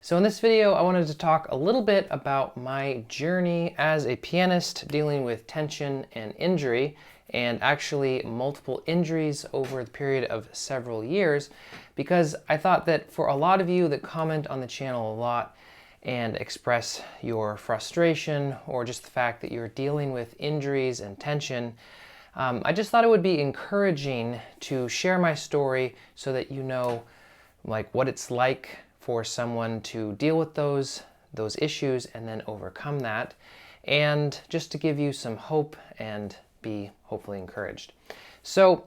So in this video, I wanted to talk a little bit about my journey as a pianist dealing with tension and injury, and actually multiple injuries over the period of several years, because I thought that for a lot of you that comment on the channel a lot and express your frustration or just the fact that you're dealing with injuries and tension, I just thought it would be encouraging to share my story so that you know what it's like for someone to deal with those issues and then overcome that, and just to give you some hope and be hopefully encouraged. So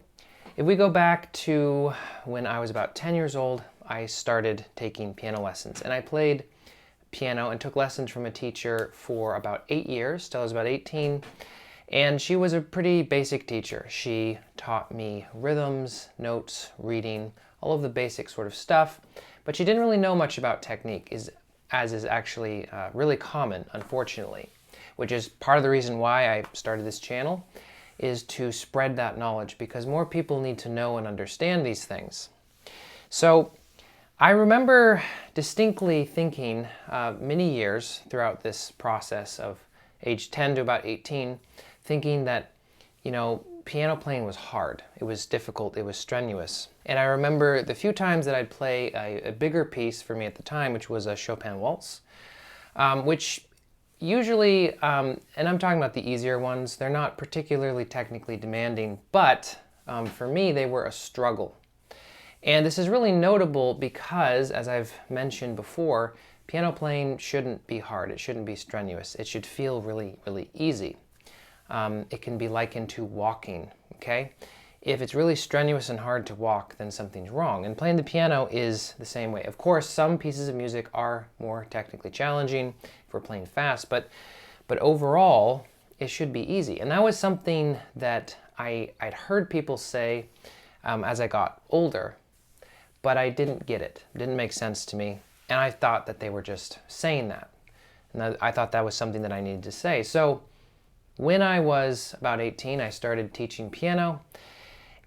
if we go back to when I was about 10 years old, I started taking piano lessons, and I played piano and took lessons from a teacher for about 8 years till I was about 18. And she was a pretty basic teacher. She taught me rhythms, notes, reading, all of the basic sort of stuff, but she didn't really know much about technique, as is actually really common, unfortunately, which is part of the reason why I started this channel, is to spread that knowledge, because more people need to know and understand these things. So I remember distinctly thinking many years throughout this process of age 10 to about 18, thinking that, piano playing was hard. It was difficult, it was strenuous. And I remember the few times that I'd play a bigger piece for me at the time, which was a Chopin waltz, which usually, and I'm talking about the easier ones, they're not particularly technically demanding, but for me they were a struggle. And this is really notable because, as I've mentioned before, piano playing shouldn't be hard, it shouldn't be strenuous, it should feel really, really easy. It can be likened to walking, okay? If it's really strenuous and hard to walk, then something's wrong. And playing the piano is the same way. Of course, some pieces of music are more technically challenging if we're playing fast, but overall, it should be easy. And that was something that I'd heard people say as I got older, but I didn't get it. It didn't make sense to me. And I thought that they were just saying that. And I thought that was something that I needed to say. So when I was about 18, I started teaching piano,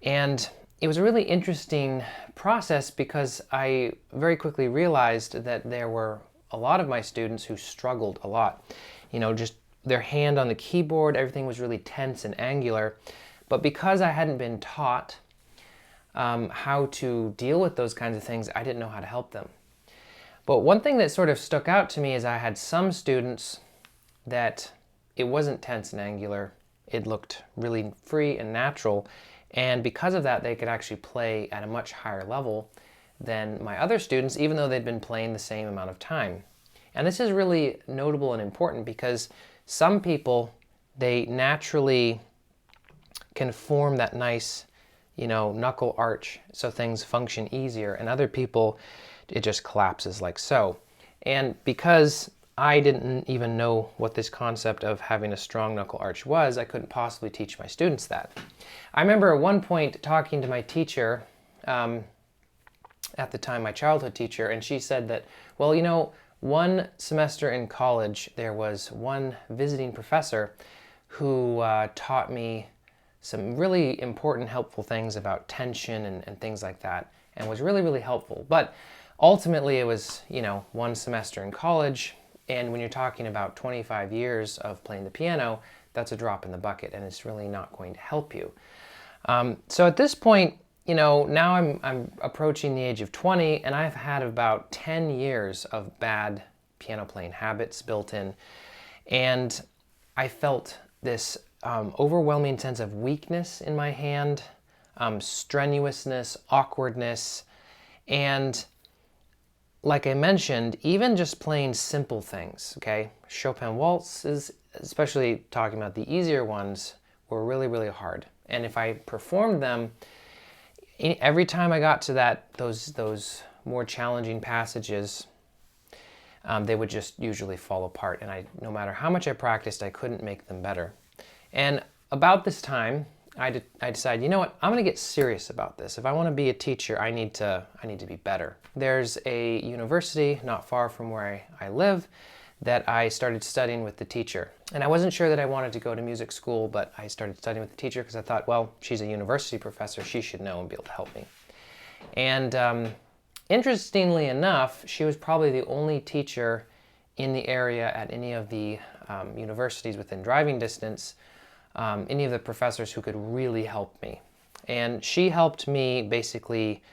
and it was a really interesting process because I very quickly realized that there were a lot of my students who struggled a lot. Just their hand on the keyboard, everything was really tense and angular. But because I hadn't been taught how to deal with those kinds of things, I didn't know how to help them. But one thing that sort of stuck out to me is I had some students that it wasn't tense and angular. It looked really free and natural. And because of that, they could actually play at a much higher level than my other students, even though they'd been playing the same amount of time. And this is really notable and important because some people, they naturally can form that nice, knuckle arch so things function easier. And other people, it just collapses like so. And because I didn't even know what this concept of having a strong knuckle arch was, I couldn't possibly teach my students that. I remember at one point talking to my teacher, at the time my childhood teacher, and she said that, well, one semester in college there was one visiting professor who taught me some really important, helpful things about tension and things like that, and was really, really helpful. But ultimately it was, one semester in college. And when you're talking about 25 years of playing the piano, that's a drop in the bucket, and it's really not going to help you. So at this point, now I'm approaching the age of 20, and I've had about 10 years of bad piano playing habits built in. And I felt this overwhelming sense of weakness in my hand, strenuousness, awkwardness, and like I mentioned, even just playing simple things, okay? Chopin waltzes, especially talking about the easier ones, were really, really hard. And if I performed them, every time I got to those more challenging passages, they would just usually fall apart. And no matter how much I practiced, I couldn't make them better. And about this time, I decided, you know what, I'm going to get serious about this. If I want to be a teacher, I need to be better. There's a university not far from where I live that I started studying with the teacher. And I wasn't sure that I wanted to go to music school, but I started studying with the teacher because I thought, well, she's a university professor, she should know and be able to help me. And Interestingly enough, she was probably the only teacher in the area at any of the universities within driving distance, any of the professors who could really help me. And she helped me basically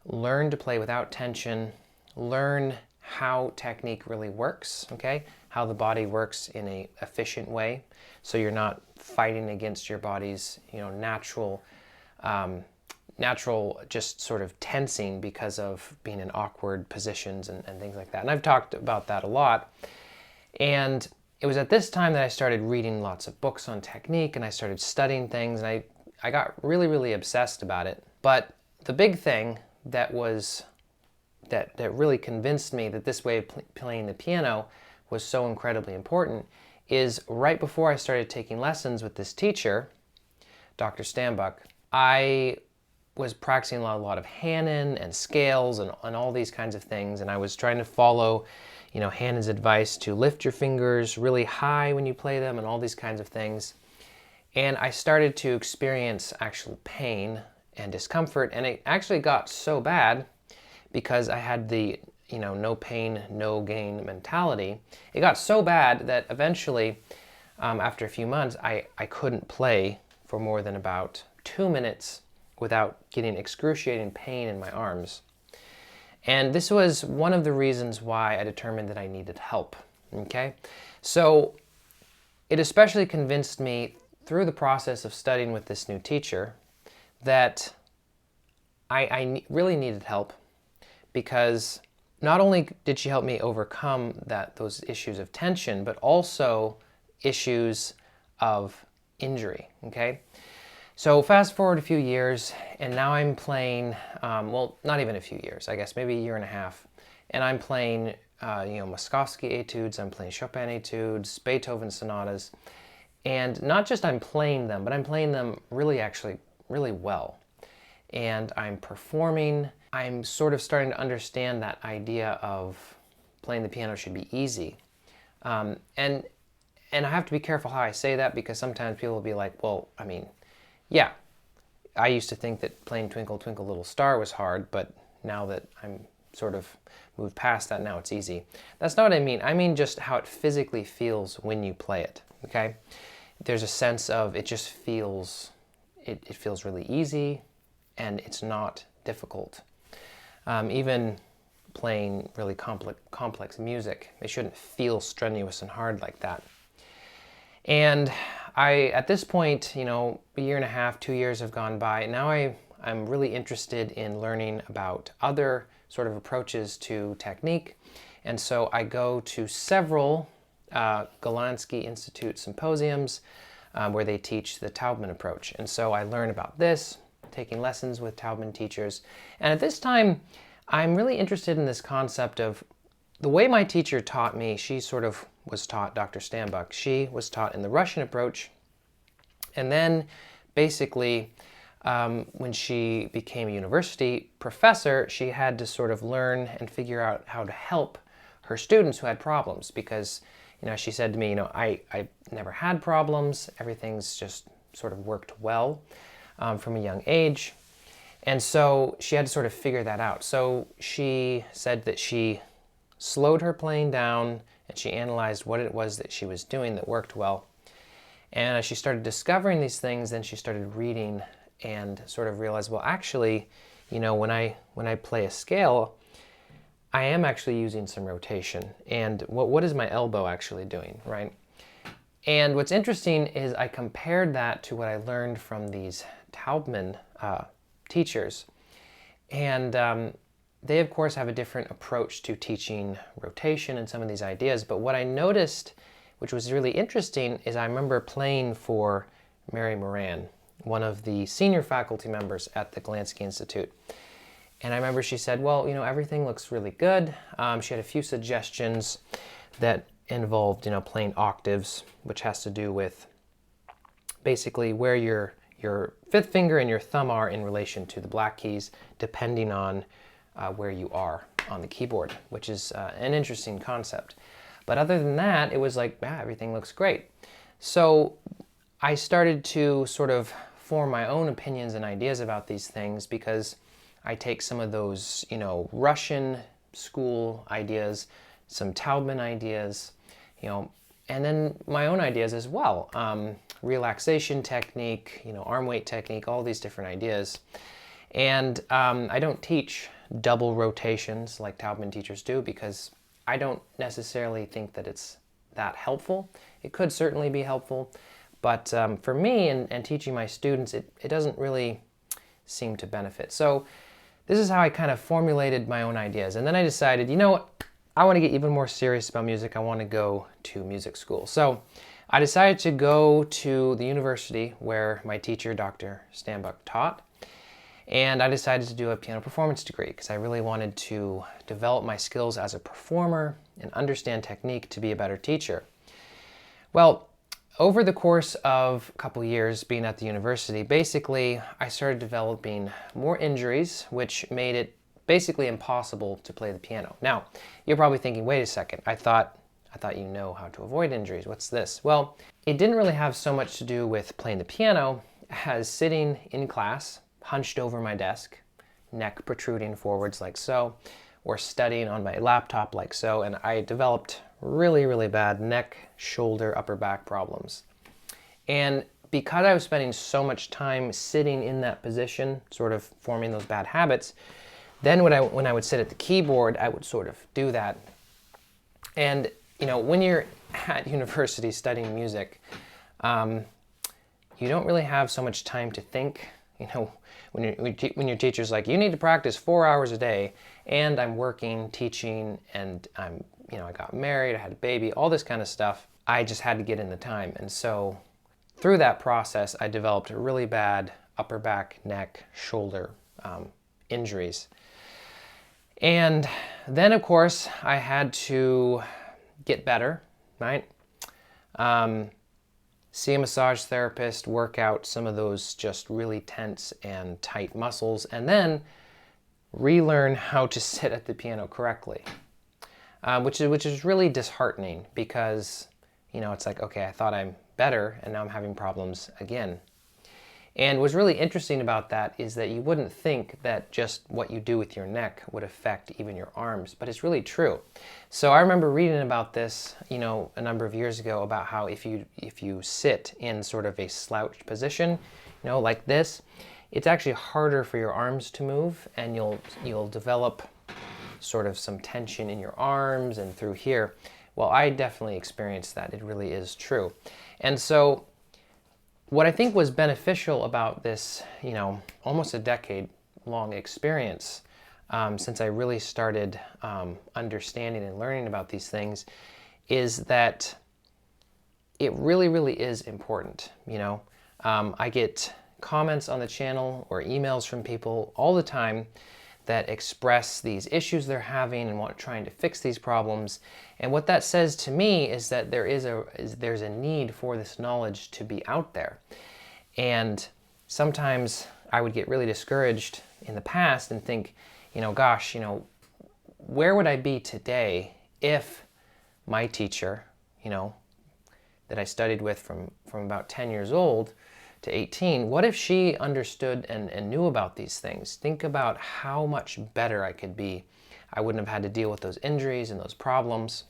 learn to play without tension, learn how technique really works, okay? How the body works in a efficient way, so you're not fighting against your body's, natural just sort of tensing because of being in awkward positions and things like that. And I've talked about that a lot. And it was at this time that I started reading lots of books on technique, and I started studying things, and I got really, really obsessed about it. But the big thing that really convinced me that this way of playing the piano was so incredibly important is right before I started taking lessons with this teacher, Dr. Stambuk, I was practicing a lot of Hanon and scales and all these kinds of things, and I was trying to follow, Hanon's advice to lift your fingers really high when you play them and all these kinds of things. And I started to experience actual pain and discomfort, and it actually got so bad because I had the, no pain, no gain mentality. It got so bad that eventually, after a few months, I couldn't play for more than about 2 minutes without getting excruciating pain in my arms. And this was one of the reasons why I determined that I needed help, okay? So it especially convinced me through the process of studying with this new teacher that I really needed help, because not only did she help me overcome those issues of tension, but also issues of injury, okay? So fast forward a few years, and now I'm playing, well, not even a few years, I guess, maybe a year and a half, and I'm playing, Moszkowski etudes, I'm playing Chopin etudes, Beethoven sonatas, and not just I'm playing them, but I'm playing them really well. And I'm performing. I'm sort of starting to understand that idea of playing the piano should be easy. And I have to be careful how I say that, because sometimes people will be like, well, yeah, I used to think that playing Twinkle, Twinkle, Little Star was hard, but now that I'm sort of moved past that, now it's easy. That's not what I mean. I mean just how it physically feels when you play it, okay? There's a sense of it just feels, it feels really easy, and it's not difficult. Even playing really complex music, it shouldn't feel strenuous and hard like that. And at this point, a year and a half, 2 years have gone by. Now I'm really interested in learning about other sort of approaches to technique. And so I go to several Golansky Institute symposiums where they teach the Taubman approach. And so I learn about this, taking lessons with Taubman teachers. And at this time, I'm really interested in this concept of the way my teacher taught me. She sort of was taught, Dr. Stambuk, she was taught in the Russian approach. And then basically, when she became a university professor, she had to sort of learn and figure out how to help her students who had problems, because, she said to me, I never had problems. Everything's just sort of worked well from a young age. And so she had to sort of figure that out. So she said that she slowed her playing down, and she analyzed what it was that she was doing that worked well. And as she started discovering these things, then she started reading and sort of realized, well, actually, when I play a scale, I am actually using some rotation. And what is my elbow actually doing, right? And what's interesting is I compared that to what I learned from these Taubman teachers. And they, of course, have a different approach to teaching rotation and some of these ideas. But what I noticed, which was really interesting, is I remember playing for Mary Moran, one of the senior faculty members at the Golansky Institute. And I remember she said, well, everything looks really good. She had a few suggestions that involved, playing octaves, which has to do with basically where your fifth finger and your thumb are in relation to the black keys, depending on where you are on the keyboard, which is an interesting concept. But other than that, it was like, everything looks great. So I started to sort of form my own opinions and ideas about these things, because I take some of those, Russian school ideas, some Taubman ideas, and then my own ideas as well. Relaxation technique, arm weight technique, all these different ideas. And I don't teach double rotations like Taubman teachers do because I don't necessarily think that it's that helpful. It could certainly be helpful, but for me and teaching my students, it doesn't really seem to benefit. So this is how I kind of formulated my own ideas. And then I decided, you know what, I want to get even more serious about music. I want to go to music school. So I decided to go to the university where my teacher, Dr. Stanbuck, taught. And I decided to do a piano performance degree because I really wanted to develop my skills as a performer and understand technique to be a better teacher. Well, over the course of a couple years being at the university, basically I started developing more injuries, which made it basically impossible to play the piano. Now, you're probably thinking, wait a second, I thought you know how to avoid injuries. What's this? Well, it didn't really have so much to do with playing the piano as sitting in class, hunched over my desk, neck protruding forwards like so, or studying on my laptop like so, and I developed really, really bad neck, shoulder, upper back problems. And because I was spending so much time sitting in that position, sort of forming those bad habits, then when I would sit at the keyboard, I would sort of do that. And when you're at university studying music, you don't really have so much time to think. When your teacher's like, you need to practice 4 hours a day, and I'm working, teaching, and I got married, I had a baby, all this kind of stuff, I just had to get in the time. And so through that process, I developed really bad upper back, neck, shoulder injuries. And then, of course, I had to get better, right? See a massage therapist, work out some of those just really tense and tight muscles, and then relearn how to sit at the piano correctly, which is really disheartening because, it's like, okay, I thought I'm better, and now I'm having problems again. And what's really interesting about that is that you wouldn't think that just what you do with your neck would affect even your arms, but it's really true. So I remember reading about this, a number of years ago about how if you sit in sort of a slouched position, like this, it's actually harder for your arms to move, and you'll develop sort of some tension in your arms and through here. Well, I definitely experienced that. It really is true. And so what I think was beneficial about this, almost a decade-long experience since I really started understanding and learning about these things, is that it really, really is important. I get comments on the channel or emails from people all the time that express these issues they're having and trying to fix these problems. And what that says to me is that there's a need for this knowledge to be out there. And sometimes I would get really discouraged in the past and think, gosh, where would I be today if my teacher, that I studied with from about 10 years old to 18, what if she understood and knew about these things? Think about how much better I could be. I wouldn't have had to deal with those injuries and those problems.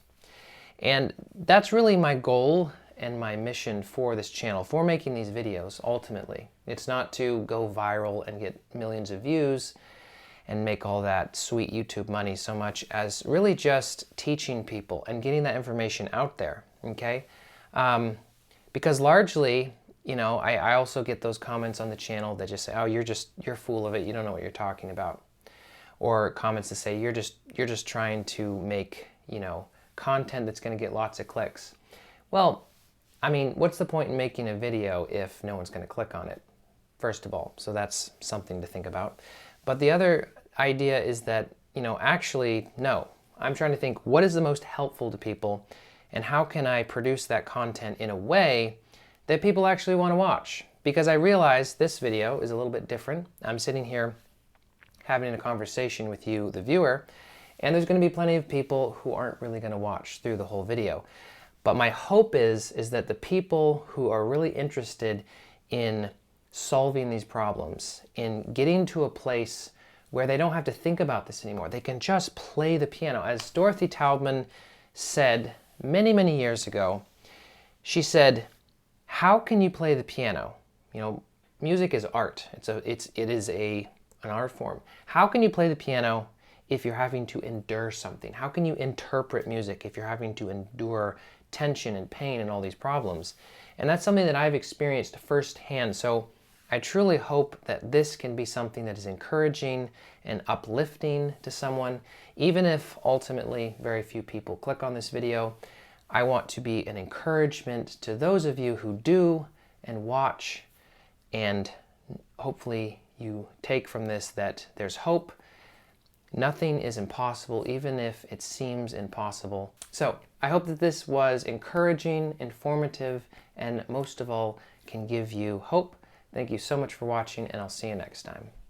And that's really my goal and my mission for this channel, for making these videos, ultimately. It's not to go viral and get millions of views and make all that sweet YouTube money so much as really just teaching people and getting that information out there, okay? Because largely, I also get those comments on the channel that just say, oh, you're full of it, you don't know what you're talking about. Or comments that say, you're just trying to make, content that's going to get lots of clicks. Well, what's the point in making a video if no one's going to click on it, first of all? So that's something to think about. But the other idea is that, actually, no. I'm trying to think, what is the most helpful to people, and how can I produce that content in a way that people actually want to watch? Because I realize this video is a little bit different. I'm sitting here having a conversation with you, the viewer, and there's going to be plenty of people who aren't really going to watch through the whole video. But my hope is that the people who are really interested in solving these problems, in getting to a place where they don't have to think about this anymore. They can just play the piano. As Dorothy Taubman said many, many years ago, she said, how can you play the piano? You know, music is art. It is an art form. How can you play the piano if you're having to endure something? How can you interpret music if you're having to endure tension and pain and all these problems? And that's something that I've experienced firsthand. So I truly hope that this can be something that is encouraging and uplifting to someone, even if ultimately very few people click on this video. I want to be an encouragement to those of you who do and watch, and hopefully you take from this that there's hope. Nothing is impossible, even if it seems impossible. So I hope that this was encouraging, informative, and most of all, can give you hope. Thank you so much for watching, and I'll see you next time.